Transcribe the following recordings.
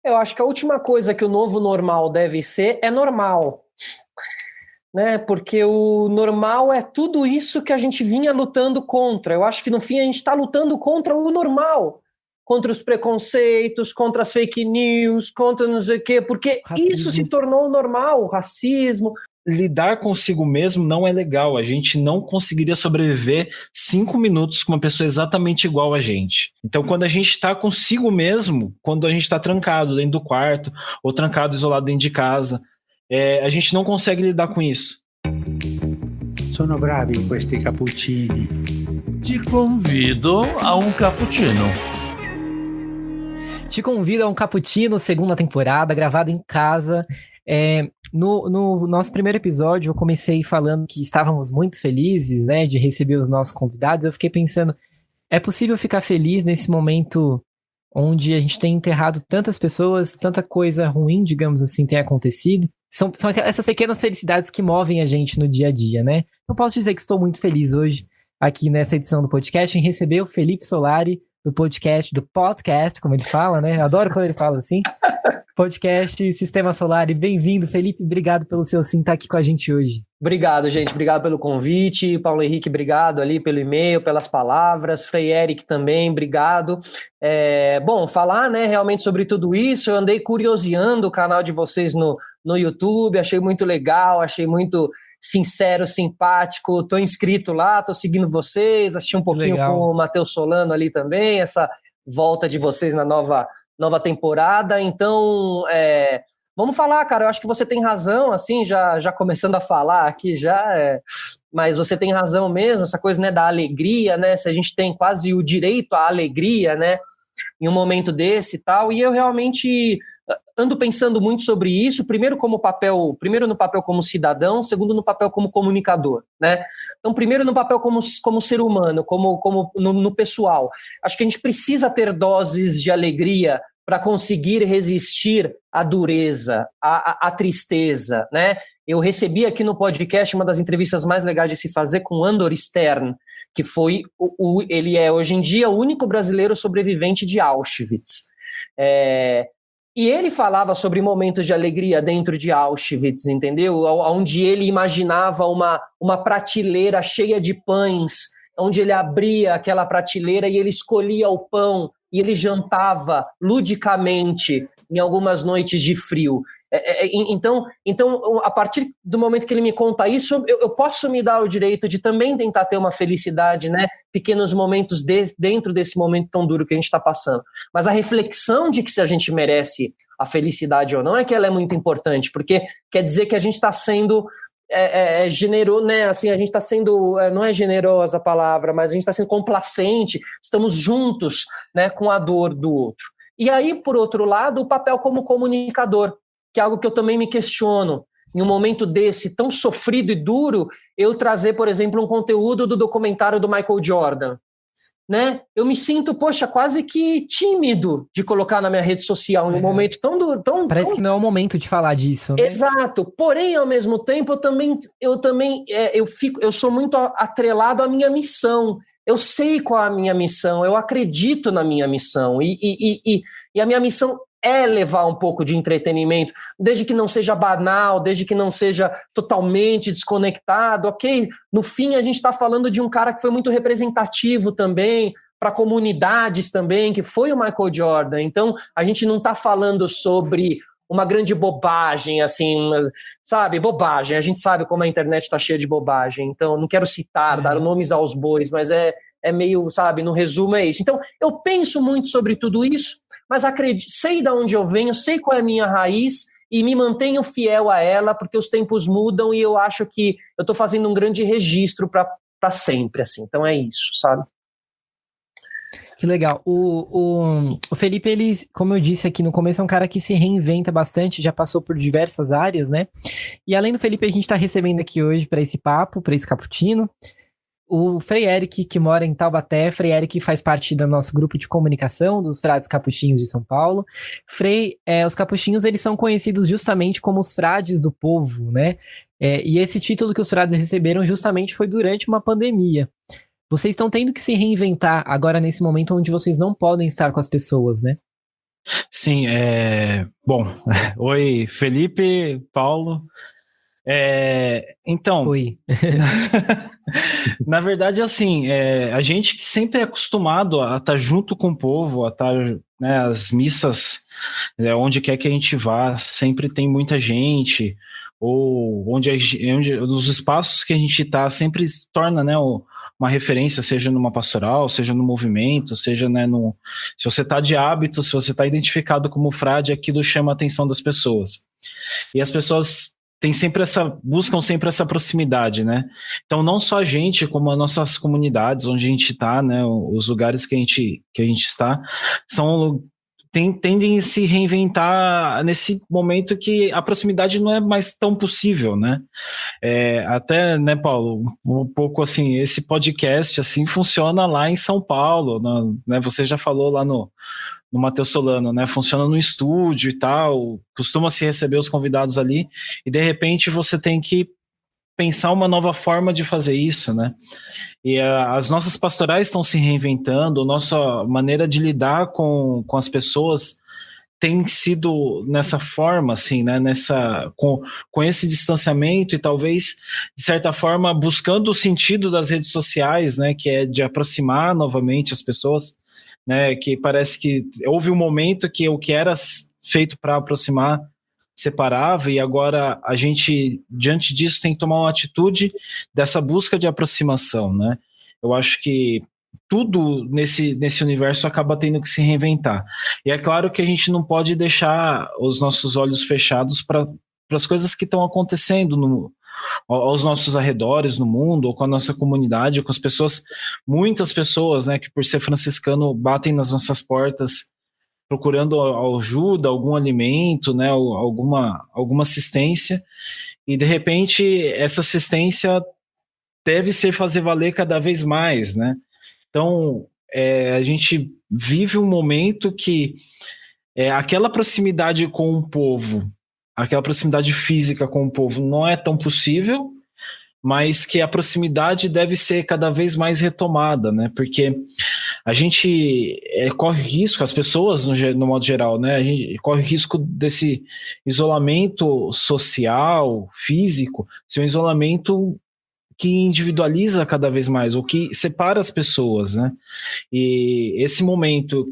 Eu acho que a última coisa que o novo normal deve ser é normal, né? Porque o normal é tudo isso que a gente vinha lutando contra. Eu acho que no fim a gente está lutando contra o normal, contra os preconceitos, contra as fake news, contra não sei o quê, porque Racismo. Isso se tornou normal, o racismo. Lidar consigo mesmo não é legal. A gente não conseguiria sobreviver 5 minutos com uma pessoa exatamente igual a gente. Então, quando a gente está consigo mesmo, quando a gente está trancado dentro do quarto ou trancado, isolado dentro de casa, a gente não consegue lidar com isso. Sono bravi questi cappuccini. Te convido a um cappuccino. Te convido a um cappuccino, segunda temporada, gravado em casa. No nosso primeiro episódio, eu comecei falando que estávamos muito felizes, né, de receber os nossos convidados. Eu fiquei pensando, é possível ficar feliz nesse momento onde a gente tem enterrado tantas pessoas, tanta coisa ruim, digamos assim, tem acontecido? São essas pequenas felicidades que movem a gente no dia a dia, né? Eu posso dizer que estou muito feliz hoje, aqui nessa edição do podcast, em receber o Felipe Solari, do podcast, como ele fala, né? Eu adoro quando ele fala assim. Podcast Sistema Solar. Bem-vindo, Felipe. Obrigado pelo seu sim estar aqui com a gente hoje. Obrigado, gente. Obrigado pelo convite. Paulo Henrique, obrigado ali pelo e-mail, pelas palavras. Frei Eric também, obrigado. Bom, falar, né, realmente sobre tudo isso. Eu andei curioseando o canal de vocês no YouTube. Achei muito legal, achei muito sincero, simpático. Tô inscrito lá, tô seguindo vocês. Assisti um pouquinho com o Matheus Solano ali também. Essa volta de vocês na nova temporada. Então, vamos falar, cara, eu acho que você tem razão, assim, já começando a falar aqui mas você tem razão mesmo, essa coisa, né, da alegria, né, se a gente tem quase o direito à alegria, né, em um momento desse e tal, e eu realmente ando pensando muito sobre isso, primeiro no papel como cidadão, segundo no papel como comunicador, né? Então, primeiro no papel como ser humano, como no pessoal. Acho que a gente precisa ter doses de alegria para conseguir resistir à dureza, à tristeza, né? Eu recebi aqui no podcast uma das entrevistas mais legais de se fazer com Andor Stern, que foi ele é hoje em dia o único brasileiro sobrevivente de Auschwitz. E ele falava sobre momentos de alegria dentro de Auschwitz, entendeu? Onde ele imaginava uma prateleira cheia de pães, onde ele abria aquela prateleira e ele escolhia o pão e ele jantava ludicamente em algumas noites de frio. Então, a partir do momento que ele me conta isso, eu posso me dar o direito de também tentar ter uma felicidade, né? Pequenos momentos dentro desse momento tão duro que a gente está passando. Mas a reflexão de que se a gente merece a felicidade ou não é que ela é muito importante, porque quer dizer que a gente está sendo generoso, né? Assim, a gente está sendo, não é generosa a palavra, mas a gente está sendo complacente, estamos juntos, né, com a dor do outro. E aí, por outro lado, o papel como comunicador, que é algo que eu também me questiono. Em um momento desse tão sofrido e duro, eu trazer, por exemplo, um conteúdo do documentário do Michael Jordan, né? Eu me sinto, quase que tímido de colocar na minha rede social em um momento tão duro. Parece que não é o momento de falar disso, né? Exato. Porém, ao mesmo tempo, eu sou muito atrelado à minha missão. Eu sei qual é a minha missão, eu acredito na minha missão, e a minha missão é levar um pouco de entretenimento, desde que não seja banal, desde que não seja totalmente desconectado, ok? No fim, a gente está falando de um cara que foi muito representativo também, para comunidades também, que foi o Michael Jordan. Então, a gente não está falando sobre uma grande bobagem, assim, sabe? Bobagem. A gente sabe como a internet está cheia de bobagem. Então, não quero citar, dar nomes aos bois, mas é meio, sabe? No resumo é isso. Então, eu penso muito sobre tudo isso, mas sei de onde eu venho, sei qual é a minha raiz e me mantenho fiel a ela, porque os tempos mudam e eu acho que eu estou fazendo um grande registro para sempre, assim. Então, é isso, sabe? Que legal. O Felipe, ele, como eu disse aqui no começo, é um cara que se reinventa bastante, já passou por diversas áreas, né? E além do Felipe, a gente tá recebendo aqui hoje para esse papo, para esse cappuccino, o Frei Eric, que mora em Taubaté. Frei Eric faz parte do nosso grupo de comunicação dos Frades Capuchinhos de São Paulo. Os capuchinhos, eles são conhecidos justamente como os frades do povo, né? E esse título que os frades receberam justamente foi durante uma pandemia. Vocês estão tendo que se reinventar agora nesse momento onde vocês não podem estar com as pessoas, né? Sim, bom, oi Felipe, Paulo. Então, Oi. na verdade, assim, a gente que sempre é acostumado a estar junto com o povo, a estar, né, as missas, onde quer que a gente vá, sempre tem muita gente, ou onde os espaços que a gente está sempre se torna, né, uma referência, seja numa pastoral, seja no movimento, seja, né, se você está de hábito, se você está identificado como frade, aquilo chama a atenção das pessoas. E as pessoas buscam sempre essa proximidade, né? Então, não só a gente, como as nossas comunidades, onde a gente está, né? Os lugares que a gente está, tendem a se reinventar nesse momento que a proximidade não é mais tão possível, né? Até, né, Paulo, um pouco assim, esse podcast assim funciona lá em São Paulo, né? Você já falou lá no Matheus Solano, né? Funciona no estúdio e tal, costuma se receber os convidados ali, e de repente você tem que pensar uma nova forma de fazer isso, né? E as nossas pastorais estão se reinventando, a nossa maneira de lidar com as pessoas tem sido nessa forma, assim, né? Com esse distanciamento e talvez, de certa forma, buscando o sentido das redes sociais, né? Que é de aproximar novamente as pessoas, né, que parece que houve um momento que o que era feito para aproximar separava, e agora a gente, diante disso, tem que tomar uma atitude dessa busca de aproximação, né? Eu acho que tudo nesse universo acaba tendo que se reinventar. E é claro que a gente não pode deixar os nossos olhos fechados para as coisas que estão acontecendo aos nossos arredores no mundo, ou com a nossa comunidade, ou com as pessoas, muitas pessoas, né, que por ser franciscano batem nas nossas portas procurando ajuda, algum alimento, né, alguma assistência, e de repente essa assistência deve ser fazer valer cada vez mais, né? Então, a gente vive um momento que aquela proximidade com o povo, aquela proximidade física com o povo não é tão possível, mas que a proximidade deve ser cada vez mais retomada, né? Porque a gente corre risco, as pessoas no modo geral, né? A gente corre risco desse isolamento social, físico, ser um isolamento que individualiza cada vez mais, ou que separa as pessoas, né? E esse momento,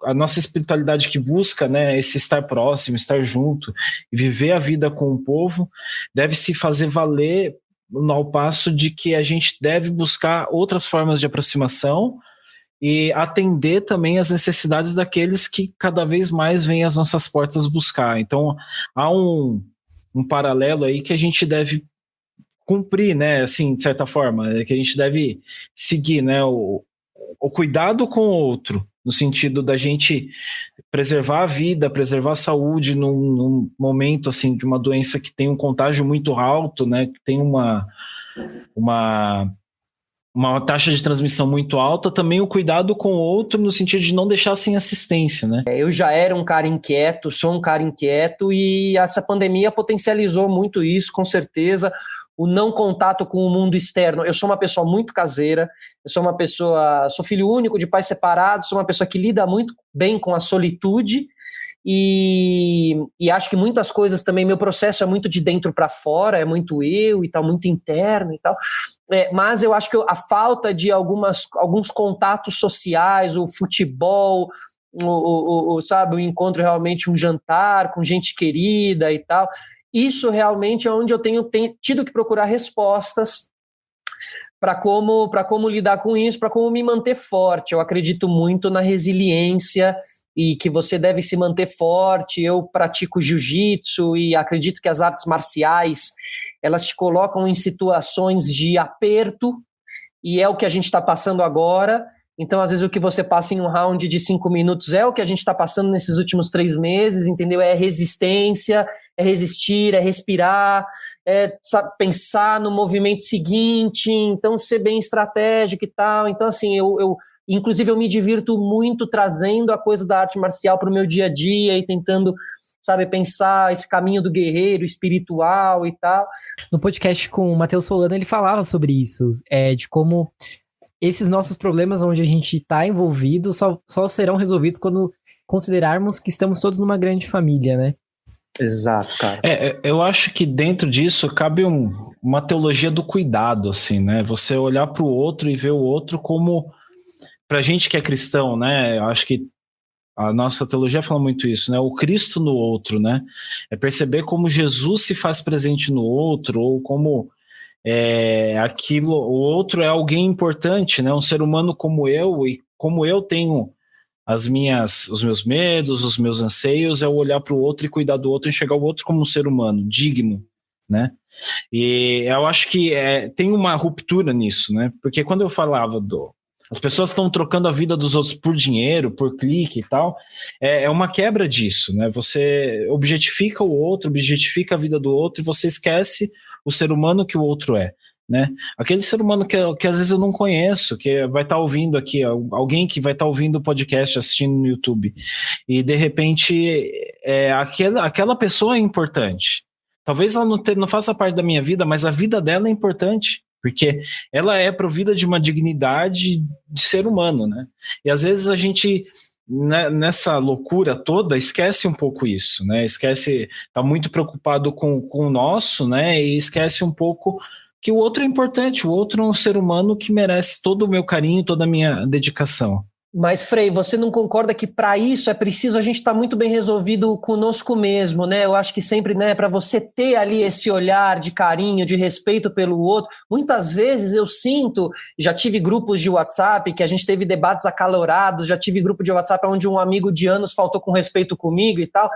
a nossa espiritualidade que busca, né, esse estar próximo, estar junto e viver a vida com o povo, deve se fazer valer ao passo de que a gente deve buscar outras formas de aproximação e atender também as necessidades daqueles que cada vez mais vêm às nossas portas buscar. Então, há um paralelo aí que a gente deve cumprir, né, assim, de certa forma, que a gente deve seguir, né, o cuidado com o outro, no sentido da gente preservar a vida, preservar a saúde num momento, assim, de uma doença que tem um contágio muito alto, né, que tem uma taxa de transmissão muito alta, também o cuidado com o outro no sentido de não deixar sem assistência, né? Eu já era um cara inquieto, sou um cara inquieto, e essa pandemia potencializou muito isso, com certeza. O não contato com o mundo externo. Eu sou uma pessoa muito caseira, sou filho único de pais separados, sou uma pessoa que lida muito bem com a solitude, e acho que muitas coisas também, meu processo é muito de dentro para fora, é muito eu e tal, muito interno e tal, mas eu acho que a falta de alguns contatos sociais, o futebol, sabe, o encontro realmente, um jantar com gente querida e tal, isso realmente é onde eu tenho tido que procurar respostas para como lidar com isso, para como me manter forte. Eu acredito muito na resiliência e que você deve se manter forte. Eu pratico jiu-jitsu e acredito que as artes marciais, elas te colocam em situações de aperto, e é o que a gente está passando agora. Então, às vezes, o que você passa em um round de 5 minutos é o que a gente está passando nesses últimos 3 meses, entendeu? É resistência, é resistir, é respirar, pensar no movimento seguinte, então ser bem estratégico e tal. Então, assim, inclusive, eu me divirto muito trazendo a coisa da arte marcial para o meu dia a dia e tentando, sabe, pensar esse caminho do guerreiro espiritual e tal. No podcast com o Matheus Solano, ele falava sobre isso, de como esses nossos problemas onde a gente está envolvido só serão resolvidos quando considerarmos que estamos todos numa grande família, né? Exato, cara. Eu acho que dentro disso cabe uma teologia do cuidado, assim, né? Você olhar para o outro e ver o outro como, pra gente que é cristão, né? Eu acho que a nossa teologia fala muito isso, né? O Cristo no outro, né? É perceber como Jesus se faz presente no outro, ou como aquilo, o outro é alguém importante, né? Um ser humano como eu, e como eu tenho os meus medos, os meus anseios, é olhar para o outro e cuidar do outro, enxergar o outro como um ser humano, digno, né? E eu acho que tem uma ruptura nisso, né? Porque quando eu falava as pessoas estão trocando a vida dos outros por dinheiro, por clique e tal, é uma quebra disso, né? Você objetifica o outro, objetifica a vida do outro e você esquece o ser humano que o outro é, né? Aquele ser humano que às vezes eu não conheço, que vai estar ouvindo aqui, alguém que vai estar ouvindo o podcast, assistindo no YouTube, e de repente aquela pessoa é importante. Talvez ela não faça parte da minha vida, mas a vida dela é importante, porque ela é provida de uma dignidade de ser humano, né? E às vezes a gente, nessa loucura toda, esquece um pouco isso, né? Tá muito preocupado com o nosso, né? E esquece um pouco que o outro é importante, o outro é um ser humano que merece todo o meu carinho, toda a minha dedicação. Mas, Frei, você não concorda que para isso é preciso a gente estar muito bem resolvido conosco mesmo, né? Eu acho que sempre, né, para você ter ali esse olhar de carinho, de respeito pelo outro, muitas vezes eu sinto, já tive grupos de WhatsApp que a gente teve debates acalorados, já tive grupo de WhatsApp onde um amigo de anos faltou com respeito comigo e tal,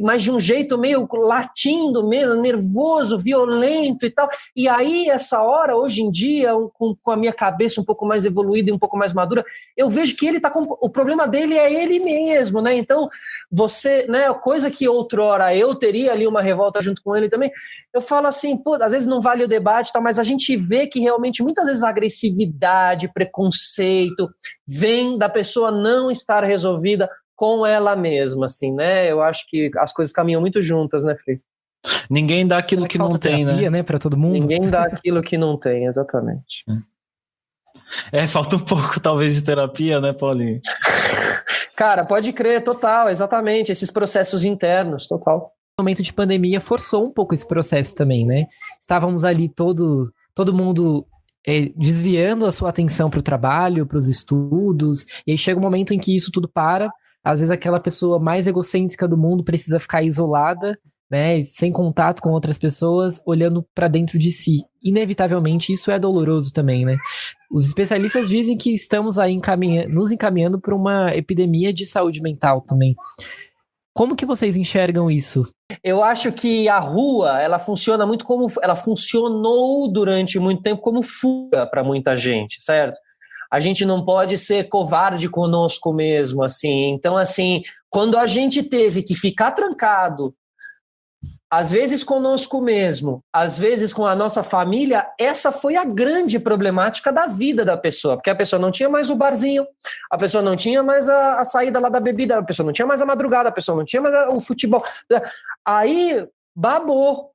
mas de um jeito meio latindo mesmo, nervoso, violento e tal. E aí, essa hora, hoje em dia, com a minha cabeça um pouco mais evoluída e um pouco mais madura, eu vejo que ele o problema dele é ele mesmo, né? Então, você, né, coisa que outrora eu teria ali uma revolta junto com ele também, eu falo assim, pô, às vezes não vale o debate, tá, mas a gente vê que realmente muitas vezes a agressividade, preconceito, vem da pessoa não estar resolvida com ela mesma, assim, né? Eu acho que as coisas caminham muito juntas, né, Felipe? Ninguém dá aquilo que não tem, terapia, né? Para todo mundo. Ninguém dá aquilo que não tem, exatamente. Falta um pouco, talvez, de terapia, né, Paulinho? Cara, pode crer, total, exatamente, esses processos internos, total. O momento de pandemia forçou um pouco esse processo também, né? Estávamos ali todo mundo desviando a sua atenção para o trabalho, para os estudos, e aí chega um momento em que isso tudo para, às vezes aquela pessoa mais egocêntrica do mundo precisa ficar isolada, né, sem contato com outras pessoas, olhando para dentro de si. Inevitavelmente, isso é doloroso também, né? Os especialistas dizem que estamos aí nos encaminhando para uma epidemia de saúde mental também. Como que vocês enxergam isso? Eu acho que a rua, ela funciona muito ela funcionou durante muito tempo como fuga para muita gente, certo? A gente não pode ser covarde conosco mesmo, assim. Então, assim, quando a gente teve que ficar trancado, às vezes conosco mesmo, às vezes com a nossa família, essa foi a grande problemática da vida da pessoa, porque a pessoa não tinha mais o barzinho, a pessoa não tinha mais a saída lá da bebida, a pessoa não tinha mais a madrugada, a pessoa não tinha mais o futebol. Aí, babou,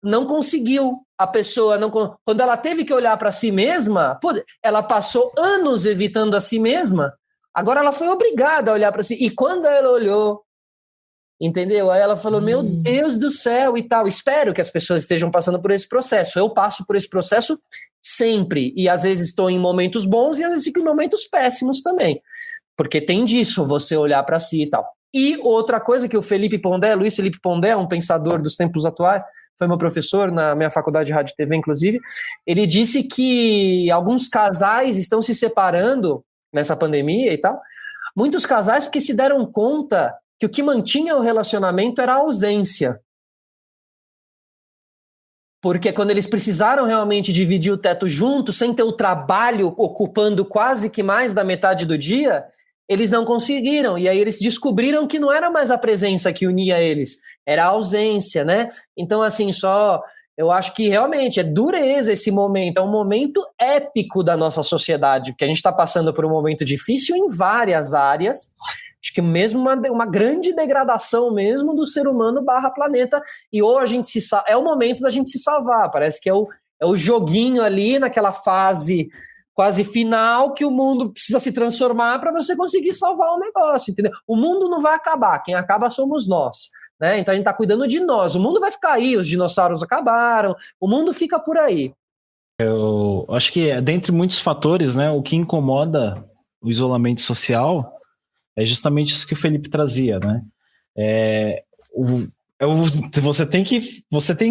não conseguiu. A pessoa, quando ela teve que olhar para si mesma, ela passou anos evitando a si mesma, agora ela foi obrigada a olhar para si, e quando ela olhou, entendeu? Aí ela falou, meu Deus do céu e tal. Espero que as pessoas estejam passando por esse processo. Eu passo por esse processo sempre. E às vezes estou em momentos bons e às vezes fico em momentos péssimos também. Porque tem disso, você olhar para si e tal. E outra coisa que o Luiz Felipe Pondé, um pensador dos tempos atuais, foi meu professor na minha faculdade de rádio e TV, inclusive, ele disse que alguns casais estão se separando nessa pandemia e tal. Muitos casais porque se deram conta que o que mantinha o relacionamento era a ausência. Porque quando eles precisaram realmente dividir o teto juntos, sem ter o trabalho ocupando quase que mais da metade do dia, eles não conseguiram. E aí eles descobriram que não era mais a presença que unia eles, era a ausência, né? Então, assim, eu acho que realmente é dureza esse momento, é um momento épico da nossa sociedade, porque a gente está passando por um momento difícil em várias áreas. Acho que mesmo uma grande degradação mesmo do ser humano / planeta, e ou a gente é o momento da gente se salvar, parece que é o joguinho ali naquela fase quase final que o mundo precisa se transformar para você conseguir salvar o negócio, entendeu? O mundo não vai acabar, quem acaba somos nós, né? Então a gente está cuidando de nós. O mundo vai ficar aí, os dinossauros acabaram, o mundo fica por aí. Eu acho que, dentre muitos fatores, né, o que incomoda o isolamento social é justamente isso que o Felipe trazia, né? Você tem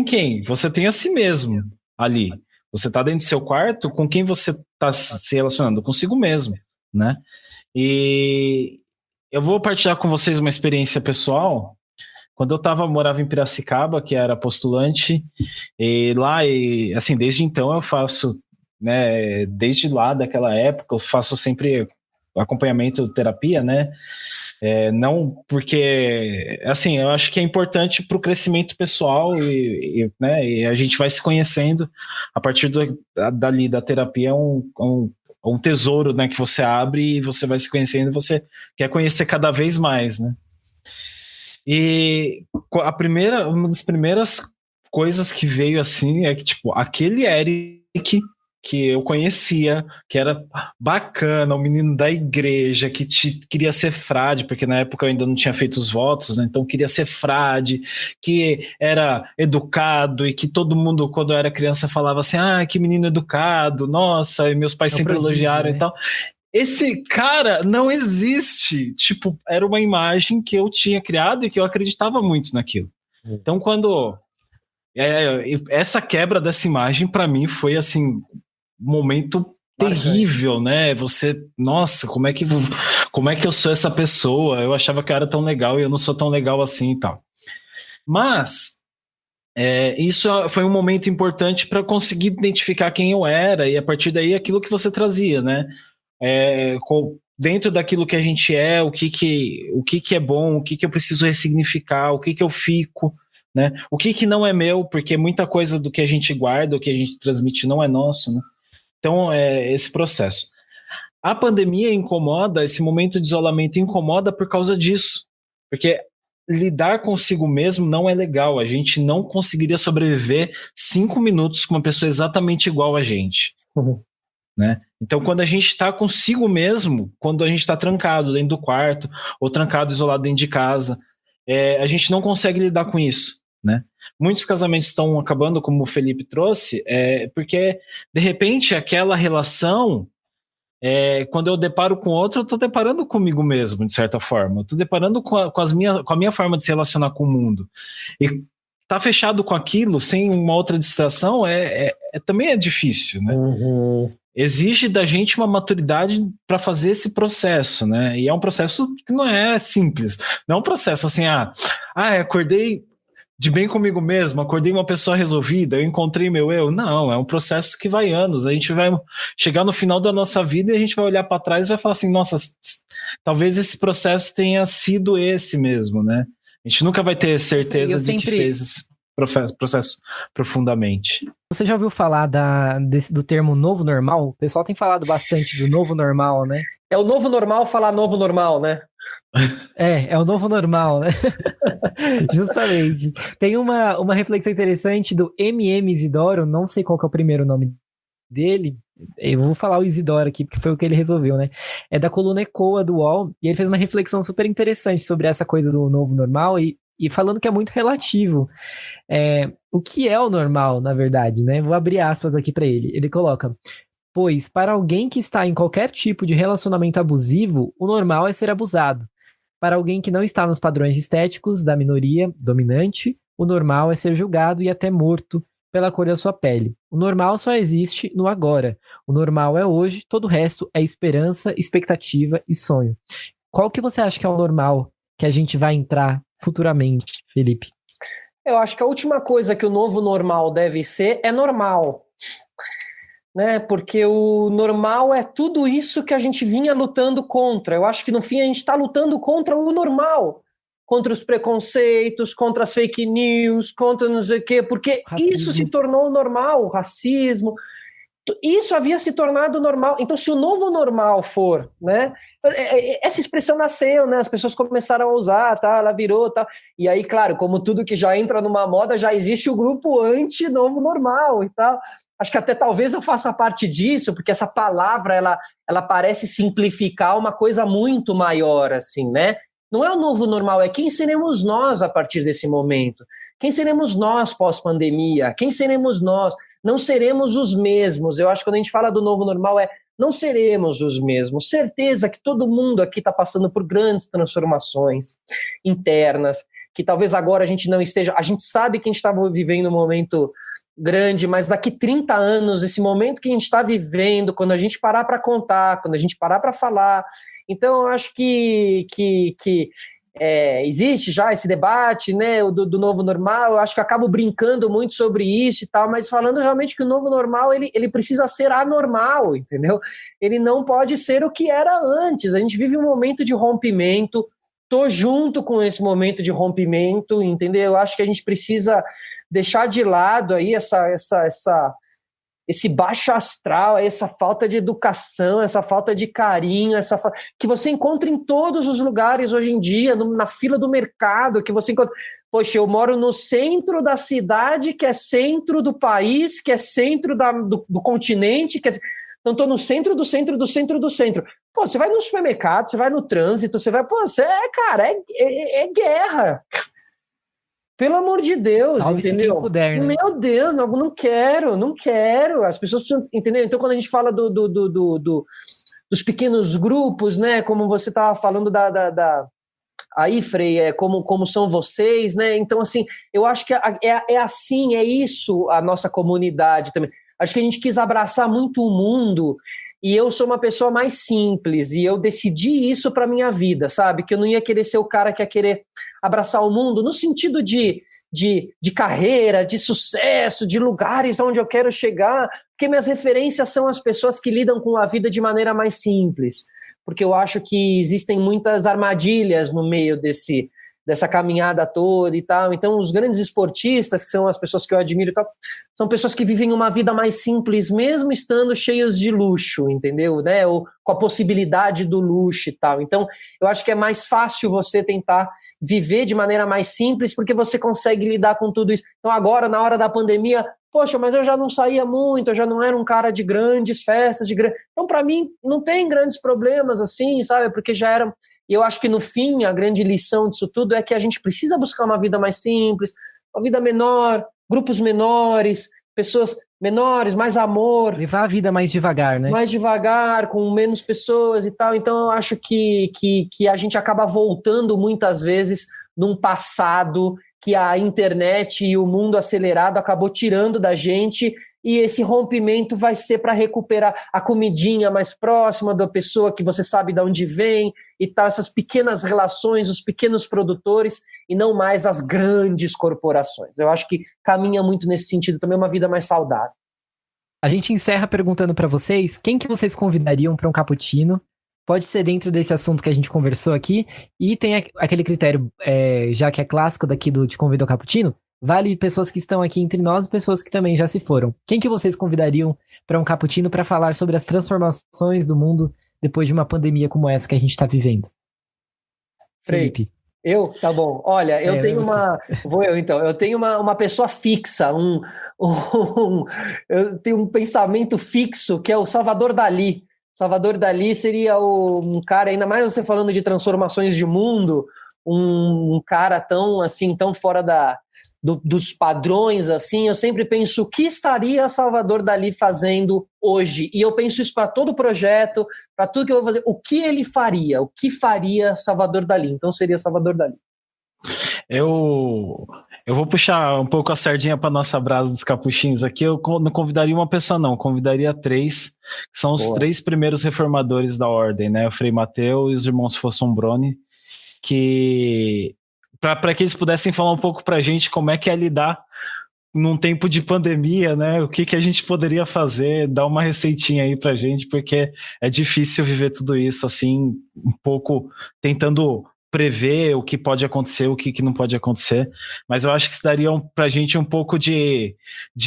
quem? Você tem a si mesmo ali. Você está dentro do seu quarto, com quem você está se relacionando? Consigo mesmo, né? E eu vou partilhar com vocês uma experiência pessoal. Quando eu morava em Piracicaba, que era postulante, e lá, assim, desde então eu faço, né, desde lá, daquela época, eu faço sempre acompanhamento, terapia, né? Não porque, assim, eu acho que é importante para o crescimento pessoal né, e a gente vai se conhecendo a partir dali da terapia, um tesouro, né, que você abre e você vai se conhecendo e você quer conhecer cada vez mais, né? E uma das primeiras coisas que veio assim é que, tipo, aquele Eric que eu conhecia, que era bacana, o menino da igreja, que queria ser frade, porque na época eu ainda não tinha feito os votos, né? Então queria ser frade, que era educado e que todo mundo, quando eu era criança, falava assim, que menino educado, nossa, e meus pais sempre elogiaram, né? E tal. Esse cara não existe. Tipo, era uma imagem que eu tinha criado e que eu acreditava muito naquilo. Então, quando essa quebra dessa imagem, para mim, foi assim, um momento terrível, né? Nossa, como é que eu sou essa pessoa? Eu achava que eu era tão legal e eu não sou tão legal assim e tal. Mas isso foi um momento importante para conseguir identificar quem eu era e a partir daí aquilo que você trazia, né? Dentro daquilo que a gente é, o que é bom, o que eu preciso ressignificar, o que eu fico, né? O que não é meu, porque muita coisa do que a gente guarda, o que a gente transmite não é nosso, né? Então, esse processo. A pandemia incomoda, esse momento de isolamento incomoda por causa disso, porque lidar consigo mesmo não é legal, a gente não conseguiria sobreviver 5 minutos com uma pessoa exatamente igual a gente. Né? Então, quando a gente está consigo mesmo, quando a gente está trancado dentro do quarto ou trancado, isolado dentro de casa, a gente não consegue lidar com isso, né? Muitos casamentos estão acabando, como o Felipe trouxe, porque, de repente, aquela relação, quando eu deparo com outro, eu estou deparando comigo mesmo, de certa forma. Eu estou deparando com a minha forma de se relacionar com o mundo. E tá fechado com aquilo, sem uma outra distração, também é difícil, né? Uhum. Exige da gente uma maturidade para fazer esse processo, né? E é um processo que não é simples. Não é um processo assim, acordei de bem comigo mesmo, acordei uma pessoa resolvida, eu encontrei meu eu. Não, é um processo que vai anos. A gente vai chegar no final da nossa vida e a gente vai olhar para trás e vai falar assim, nossa, talvez esse processo tenha sido esse mesmo, né? A gente nunca vai ter certeza de que fez esse processo profundamente. Você já ouviu falar do termo novo normal? O pessoal tem falado bastante do novo normal, né? É o novo normal falar novo normal, né? É o novo normal, né? Justamente. Tem uma reflexão interessante do M.M. Isidoro, não sei qual que é o primeiro nome dele, eu vou falar o Isidoro aqui, porque foi o que ele resolveu, né? É da coluna Ecoa do UOL, e ele fez uma reflexão super interessante sobre essa coisa do novo normal, e falando que é muito relativo. O que é o normal, na verdade, né? Vou abrir aspas aqui para ele. Ele coloca: pois, para alguém que está em qualquer tipo de relacionamento abusivo, o normal é ser abusado. Para alguém que não está nos padrões estéticos da minoria dominante, o normal é ser julgado e até morto pela cor da sua pele. O normal só existe no agora. O normal é hoje, todo o resto é esperança, expectativa e sonho. Qual que você acha que é o normal que a gente vai entrar futuramente, Felipe? Eu acho que a última coisa que o novo normal deve ser é normal. Né? Porque o normal é tudo isso que a gente vinha lutando contra. Eu acho que no fim a gente está lutando contra o normal. Contra os preconceitos, contra as fake news, contra não sei o quê, porque racismo. Isso se tornou normal, o racismo. isso havia se tornado normal. Então, se o novo normal for, né? Essa expressão nasceu, né? As pessoas começaram a usar, tá? Ela virou, tá? E aí, claro, como tudo que já entra numa moda, já existe o grupo anti-novo normal e tal. Acho que até talvez eu faça parte disso, porque essa palavra, ela parece simplificar uma coisa muito maior, assim, né? Não é o novo normal, é quem seremos nós a partir desse momento. Quem seremos nós pós-pandemia? Quem seremos nós? Não seremos os mesmos. Eu acho que quando a gente fala do novo normal não seremos os mesmos. Certeza que todo mundo aqui está passando por grandes transformações internas, que talvez agora a gente não esteja... A gente sabe que a gente estava vivendo um momento grande, mas daqui 30 anos, esse momento que a gente está vivendo, quando a gente parar para contar, quando a gente parar para falar... Então, eu acho que existe já esse debate, né, do novo normal. Eu acho que eu acabo brincando muito sobre isso e tal, mas falando realmente que o novo normal ele precisa ser anormal, entendeu? Ele não pode ser o que era antes. A gente vive um momento de rompimento, tô junto com esse momento de rompimento, entendeu? Eu acho que a gente precisa deixar de lado aí esse baixo astral, essa falta de educação, essa falta de carinho, que você encontra em todos os lugares hoje em dia, na fila do mercado, que você encontra... Poxa, eu moro no centro da cidade, que é centro do país, que é centro do continente, então estou no centro do centro do centro do centro. Pô, você vai no supermercado, você vai no trânsito, você vai... Pô, cara, é guerra. Pelo amor de Deus, salve-se entendeu? Quem puder, né? Meu Deus, não quero. As pessoas precisam, entendeu? Então, quando a gente fala dos pequenos grupos, né? Como você estava falando aí, Frei, como são vocês, né? Então, assim, eu acho que assim, é isso a nossa comunidade também. Acho que a gente quis abraçar muito o mundo. E eu sou uma pessoa mais simples, e eu decidi isso para minha vida, sabe? Que eu não ia querer ser o cara que ia querer abraçar o mundo no sentido de carreira, de sucesso, de lugares onde eu quero chegar, porque minhas referências são as pessoas que lidam com a vida de maneira mais simples, porque eu acho que existem muitas armadilhas no meio dessa caminhada toda e tal. Então, os grandes esportistas, que são as pessoas que eu admiro e tal, são pessoas que vivem uma vida mais simples, mesmo estando cheios de luxo, entendeu? Né? Ou com a possibilidade do luxo e tal. Então, eu acho que é mais fácil você tentar viver de maneira mais simples, porque você consegue lidar com tudo isso. Então, agora, na hora da pandemia, poxa, mas eu já não saía muito, eu já não era um cara de grandes festas, Então, para mim, não tem grandes problemas assim, sabe? Porque já era... E eu acho que, no fim, a grande lição disso tudo é que a gente precisa buscar uma vida mais simples, uma vida menor, grupos menores, pessoas menores, mais amor. Levar a vida mais devagar, né? Mais devagar, com menos pessoas e tal. Então, eu acho que a gente acaba voltando muitas vezes num passado que a internet e o mundo acelerado acabou tirando da gente, e esse rompimento vai ser para recuperar a comidinha mais próxima da pessoa, que você sabe de onde vem e tal, essas pequenas relações, os pequenos produtores, e não mais as grandes corporações. Eu acho que caminha muito nesse sentido também, uma vida mais saudável. A gente encerra perguntando para vocês, quem que vocês convidariam para um cappuccino? Pode ser dentro desse assunto que a gente conversou aqui, e tem aquele critério, já que é clássico daqui de Convida ao Cappuccino, vale pessoas que estão aqui entre nós e pessoas que também já se foram. Quem que vocês convidariam para um cappuccino para falar sobre as transformações do mundo depois de uma pandemia como essa que a gente está vivendo? Felipe. Eu? Tá bom. Olha, eu tenho Vou eu, então. Eu tenho uma pessoa fixa, eu tenho um pensamento fixo, que é o Salvador Dalí. Salvador Dalí seria um cara, ainda mais você falando de transformações de mundo, um cara tão fora dos padrões, assim. Eu sempre penso, o que estaria Salvador Dalí fazendo hoje? E eu penso isso para todo projeto, para tudo que eu vou fazer. O que ele faria? O que faria Salvador Dalí? Então seria Salvador Dalí. Eu vou puxar um pouco a sardinha para nossa brasa dos capuchinhos aqui. Eu não convidaria uma pessoa, não. Convidaria 3, que são os 3 primeiros reformadores da ordem, né? O Frei Mateus e os irmãos Fossombrone, que para que eles pudessem falar um pouco para a gente como é que é lidar num tempo de pandemia, né? O que a gente poderia fazer, dar uma receitinha aí para a gente, porque é difícil viver tudo isso assim, um pouco tentando prever o que pode acontecer, o que não pode acontecer, mas eu acho que isso daria pra gente um pouco de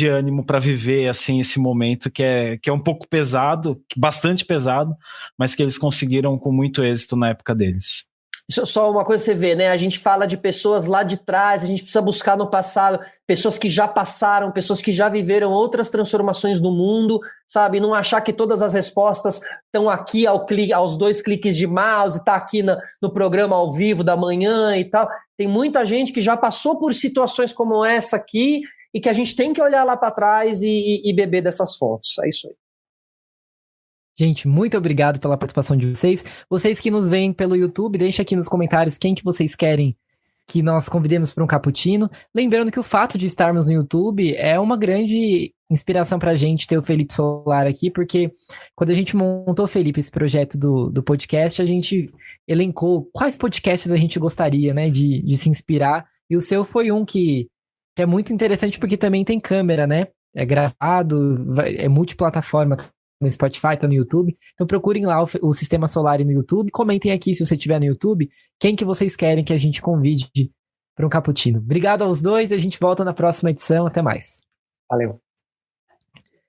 ânimo para viver assim esse momento que é um pouco pesado, bastante pesado, mas que eles conseguiram com muito êxito na época deles. Só uma coisa você vê, né? A gente fala de pessoas lá de trás, a gente precisa buscar no passado pessoas que já passaram, pessoas que já viveram outras transformações no mundo, sabe? Não achar que todas as respostas estão aqui aos 2 cliques de mouse, está aqui no programa ao vivo da manhã e tal. Tem muita gente que já passou por situações como essa aqui e que a gente tem que olhar lá para trás e beber dessas fontes. É isso aí. Gente, muito obrigado pela participação de vocês. Vocês que nos veem pelo YouTube, deixa aqui nos comentários quem que vocês querem que nós convidemos para um cappuccino. Lembrando que o fato de estarmos no YouTube é uma grande inspiração para a gente ter o Felipe Solar aqui, porque quando a gente montou, Felipe, esse projeto do podcast, a gente elencou quais podcasts a gente gostaria, né, de se inspirar. E o seu foi um que é muito interessante porque também tem câmera, né? É gravado, é multiplataforma, no Spotify, tá no YouTube. Então procurem lá o Sistema Solar no YouTube. Comentem aqui, se você estiver no YouTube, quem que vocês querem que a gente convide para um cappuccino. Obrigado aos dois, a gente volta na próxima edição. Até mais. Valeu.